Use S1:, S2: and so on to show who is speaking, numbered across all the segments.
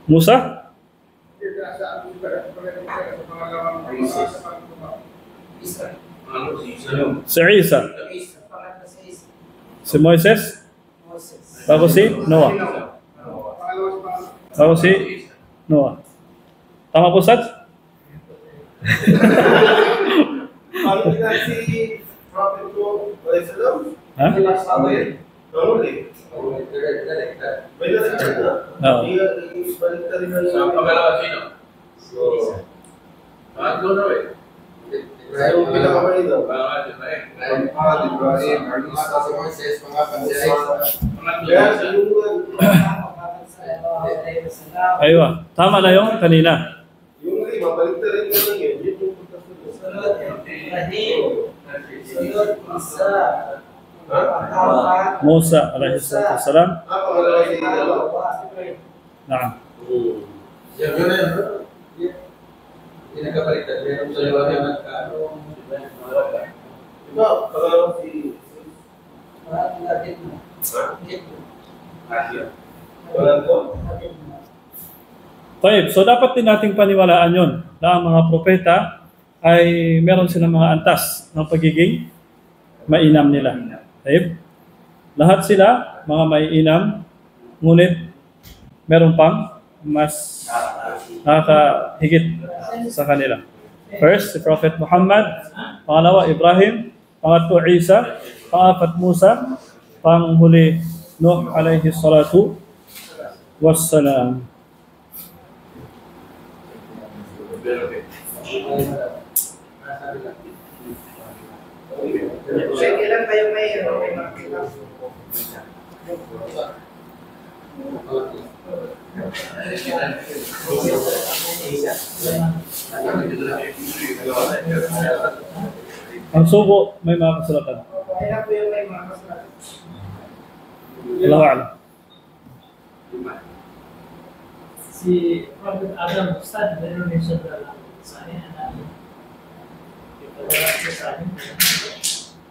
S1: Musa? Si Isa. Si Moises? Bago si Noah. Bago si Noah. Tama po, Sat?
S2: Paano na si Prophet ko?
S1: Ha? Aywa, tama na yung kanina.
S2: Yung iba, balik na rin naman yun.
S1: Musa alaihi salam. Naam. Baik, so dapat din nating paniwalaan yun na ang mga propeta ay meron silang mga antas ng pagiging mainam nila. Baik? Lahat sila mga maiinam, ngunit meron pang mas nakakahigit sa kanila. First, si Prophet Muhammad, pangalawa Ibrahim, pangatlo Isa, pangapat Musa, panghuli Nuh alaihi salatu wassalam.
S3: Kailan kayo may makita?
S1: Ang sugo may mga kasulatan.
S3: Kailan po yung may makita?
S1: Allahu a'lam.
S4: Si Prophet Adam, Ustaz, meron din siya sa akin na ipagawa siya sa akin.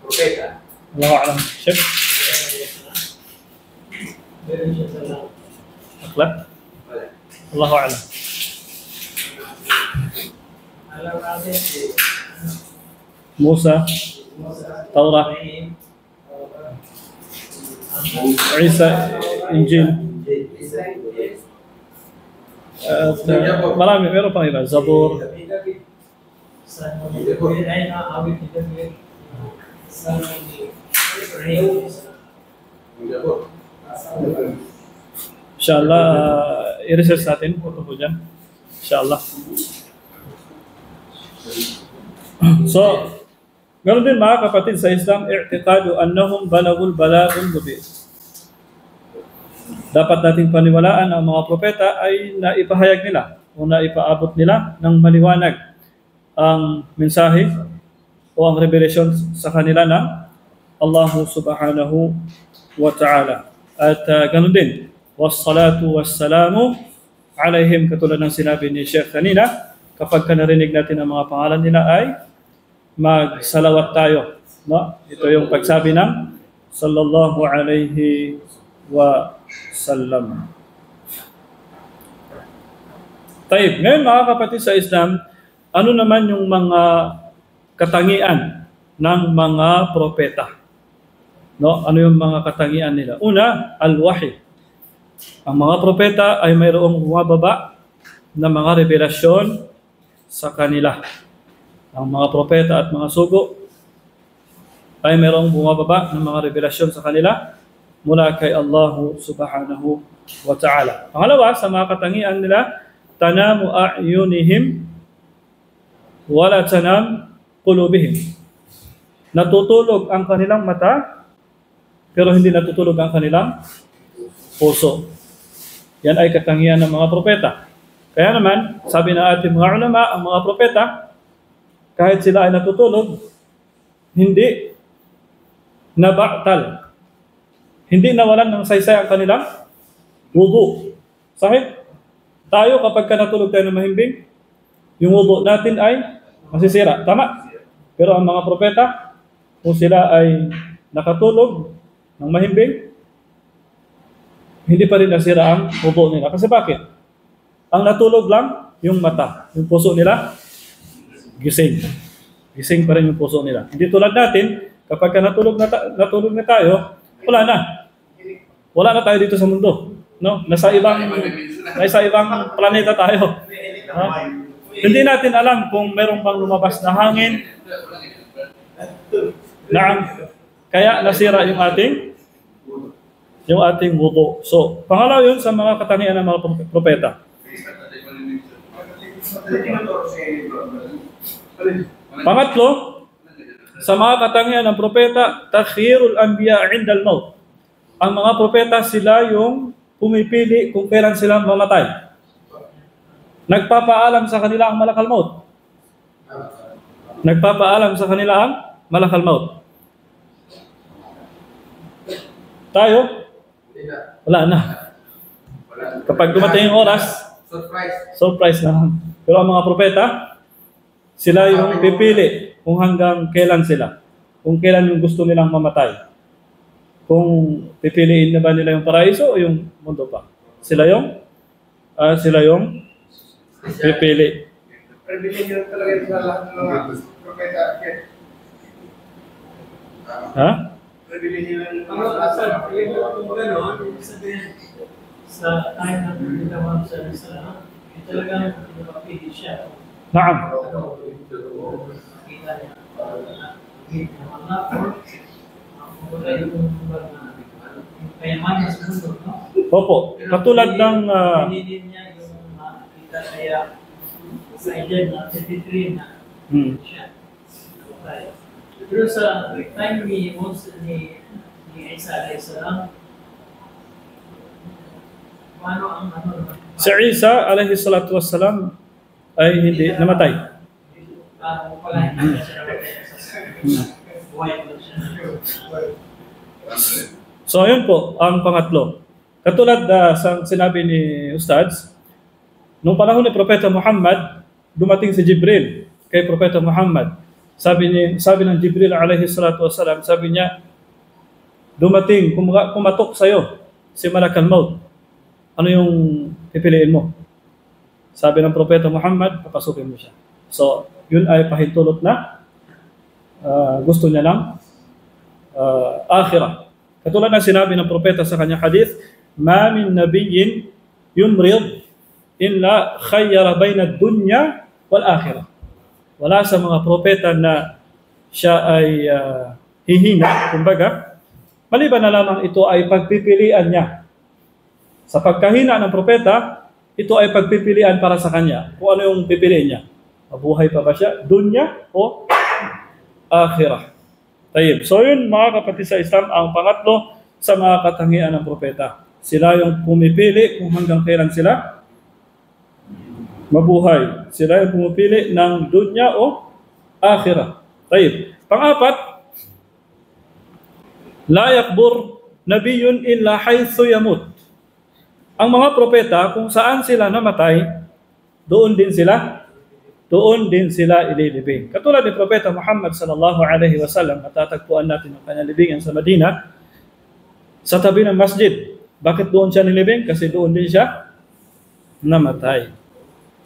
S4: Propeta.
S1: Allahu a'lam. Chef?
S4: Meron siya sa lang.
S1: Akhlaq? Allahu a'lam.
S4: Alam natin si
S1: Musa, Taurah, Isa, Injil. At marami, meron pang iba. Zabur.
S4: sa ay naawit ni David sa Ibrahim.
S1: Inshallah, i-research natin kung po dyan. Inshallah. So, ganoon din mga kapatid sa Islam, i'tiqadu annahum balagul balagul mubin. Dapat nating paniwalaan ang mga propeta ay naipahayag nila o naipaabot nila ng maliwanag ang mensahe o ang revelation sa kanila ng Allah subhanahu wa ta'ala. At ganoon din, wassalatu wassalamu alaihim, katulad ng sinabi ni Sheikh kanina, kapag narinig natin ang mga pangalan nila ay magsalawat tayo. No? Ito yung pagsabi ng sallallahu alaihi wa sallam. Taib. Ngayon mga kapatid sa Islam, ano naman yung mga katangian ng mga propeta? No? Ano yung mga katangian nila? Una, al-wahy. Ang mga propeta ay mayroong bumababa na mga revelasyon sa kanila. Ang mga propeta at mga sugo ay mayroong bumababa ng mga revelasyon sa kanila mula kay Allah subhanahu wa ta'ala. Pangalawa, sa mga katangian nila, tanamu a'yunihim wala tanam qulubihim. Natutulog ang kanilang mata pero hindi natutulog ang kanilang puso. Yan ay katangian ng mga propeta. Kaya naman, sabi ng ating mga ulama, ang mga propeta, kahit sila ay natutulog, hindi nabaktal. Hindi nawalan ng saysay ang kanilang wudu. Sahid, tayo kapag natulog tayo ng mahimbing, yung wudu natin ay masisira. Tama? Pero ang mga propeta, kung sila ay nakatulog ng mahimbing, hindi pa rin nasira ang wudu nila. Kasi bakit? Ang natulog lang yung mata. Yung puso nila, gising. Gising pa rin yung puso nila. Hindi tulad natin, kapag natulog na tayo, wala na. Wala na tayo dito sa mundo. No? Nasa ibang planeta tayo. No? Hindi natin alam kung meron bang lumabas na hangin na kaya nasira yung ating wudu. So, pangalaw yun sa mga katangian ng mga propeta. Pangatlo, sa mga katangian ng propeta, takhirul anbiya 'inda al-maut. Ang mga propeta, sila yung pumipili kung kailan sila mamatay. Nagpapaalam sa kanila ang malakal maut. Nagpapaalam sa kanila ang malakal maut. Tayo, wala na. Kapag dumating yung oras, surprise na lang. Pero ang mga propeta, sila yung pipili kung hanggang kailan sila. Kung kailan yung gusto nilang mamatay. Kung pipiliin na ba nila yung paraiso o yung mundo pa. Sila yung pipili.
S3: Privilege talaga yung sa lahat ng mga propeta.
S1: Ha?
S3: Privilege yung
S4: Ang asal, kung gano'n, ibig sabihin, sa time na pinagawang sa Islam, talagang napapili siya.
S1: Naam.
S4: Makita niya, ang mga wala yung kayamanan sa mundo, no?
S1: Opo. Katulad ng
S4: pinili niya yung makita kaya sa edad na 33 na siya. Pero sa time ni Isa alayhi salam, paano ang naman?
S1: si Isa alayhi salatu wassalam ay hindi namatay.
S4: Wala hindi siya namatay. Buhay lang siya.
S1: So ayun po ang pangatlo. Katulad sa sinabi ni Ustads, nung panahon ni Propeta Muhammad, dumating si Jibril kay Propeta Muhammad. Sabi ng Jibril alayhi salatu wassalam, sabi niya, dumating, kumatok sa'yo si Malakal Maut. Ano yung pipiliin mo? Sabi ng Propeta Muhammad, papasukin mo siya. So, yun ay pahintulot na gusto niya lang akhirah. Katulad ng sinabi ng Propeta sa kanyang hadith, ma min nabiyyin yumrid illa khayyara bayna ad-dunya wal akhirah. Wala sa mga propeta na siya ay hihina, kumbaga, maliban na lamang ito ay pagpipilian niya. Sa pagkahina ng propeta, ito ay pagpipilian para sa kanya. Kung ano yung pipiliin niya. Mabuhay pa ba siya? Dunya o akhirah. Tayyib. So yun mga kapatid sa Islam, ang pangatlo sa mga katangian ng propeta. Sila yung pumipili kung hanggang kailan sila mabuhay. Sila yung pumipili ng dunya o akhirah. Tayyib. Pang-apat, la yakbur nabiyun illa haythu yamut. Ang mga propeta, kung saan sila namatay, doon din sila ililibing. Katulad ni Propeta Muhammad sallallahu alaihi wasallam, natatagpuan natin ang kanyang libingan sa Madina, sa tabi ng masjid. Bakit doon siya nilibing? Kasi doon din siya namatay.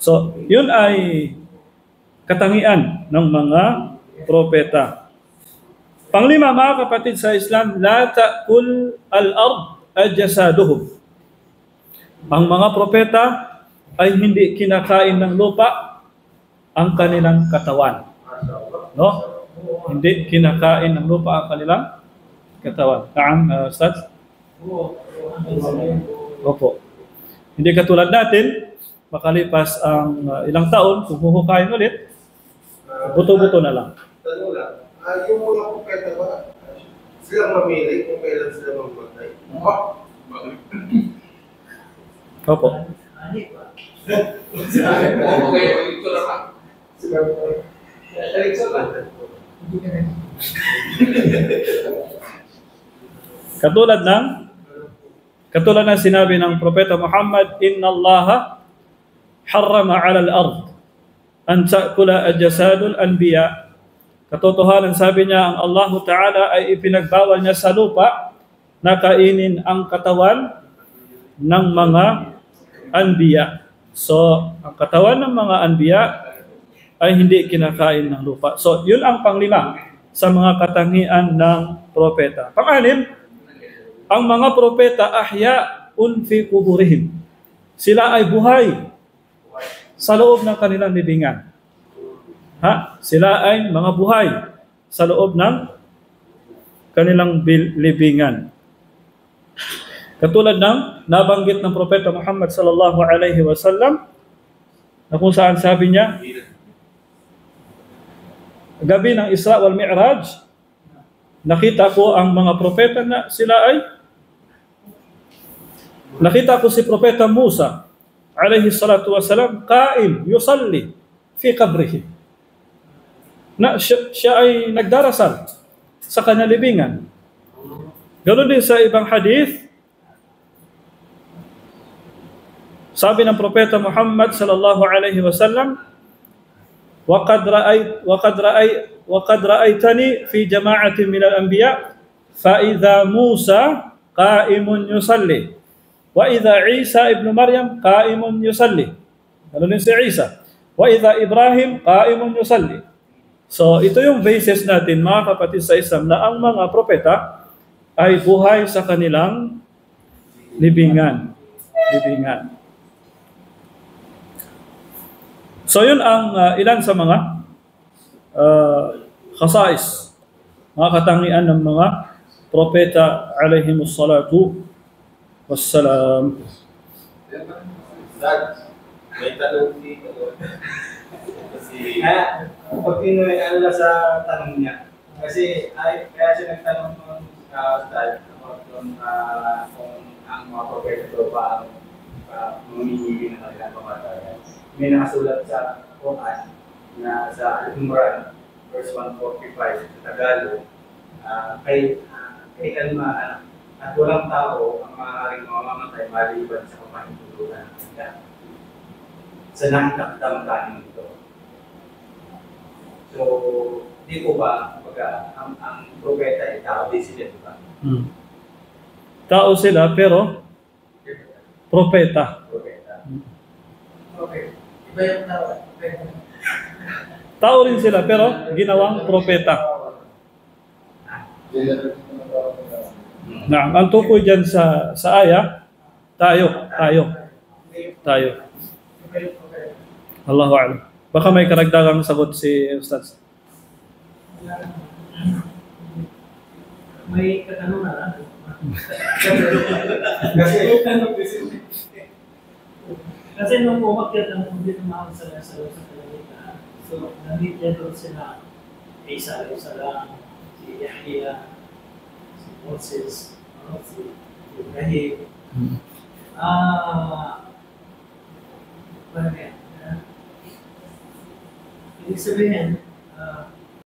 S1: So, yun ay katangian ng mga propeta. Panglima, mga kapatid sa Islam, la ta'kul al-ard al-jasaduhum. Ang mga propeta ay hindi kinakain ng lupa ang kanilang katawan. No? Hindi kinakain ng lupa ang kanilang katawan. Ustaz? Opo. Hindi katulad natin, makalipas ang ilang taon, kung huhukain ulit, buto-buto na lang.
S2: Tanong lang, yung mga propeta ba, sila mamili kung kailan sila mamatay?
S1: Opo. Katulad ng sinabi ng Propeta Muhammad, Inna Allah harrama ala al-ard an ta'kula ajsadul anbiya. Katotohanan, sabi niya, ang Allah Ta'ala ay ipinagbawal niya sa lupa na kainin ang katawan ng mga anbiya. So, ang katawan ng mga anbiya ay hindi kinakain ng lupa. So, yun ang panglima sa mga katangian ng propeta. Pang-anim, ang mga propeta ahya'un fi quburihim. Sila ay buhay sa loob ng kanilang libingan. Sila ay mga buhay sa loob ng kanilang libingan. Katulad ng nabanggit ng propeta Muhammad sallallahu alaihi wasallam na kung saan sabi niya, gabi ng Isra wal Mi'raj, nakita ko ang mga propeta na nakita ko si propeta Musa alayhi salatu wasalam qaim yusalli fi qabrihi. Na siya ay nagdarasal sa kanyang libingan. Ganon din sa ibang hadith, sabi ng propeta Muhammad sallallahu alaihi wasallam, وقد رأيتني في جماعة من الأنبياء فإذا موسى قائم يصلي وإذا عيسى ابن مريم قائم يصلي عيسى وإذا إبراهيم قائم يصلي. So ito yung basis natin mga kapatid sa Islam na ang mga propeta ay buhay sa kanilang libingan. So yun ang ilan sa mga khasais, mga katangian ng mga propeta alaihimus salatu wassalam.
S2: May tanong dito. Kasi
S3: Pag pinuwi sa tanong niya, kasi kaya siya nagtanong nung about kung ang mga propeta ito pa ang mamimili ng kanilang pamatayan. May nakasulat sa Quran na sa Al-Imran, verse 145 sa Tagalog, kay kalma at walang tao ang maaaring mamamatay maliban sa kapahintulutan ng kanya sa nakikakdamdamin ito. So, di ko ba, ang propeta ay tao din sila, di ba?
S1: Tao sila pero propeta.
S3: Okay. Iba yung tao.
S1: Tao rin sila pero ginawang propeta. Na ang tukoy diyan sa aya, tayo. Allahu a'lam. Baka may karagdagang sagot si Ustaz.
S4: May katanungan na. Kasi nung umakyat ang hindi tumawag sa kalagita, so nandito doon sila Isa, si Yahya, si Moses, si Ibrahim. Ibig sabihin,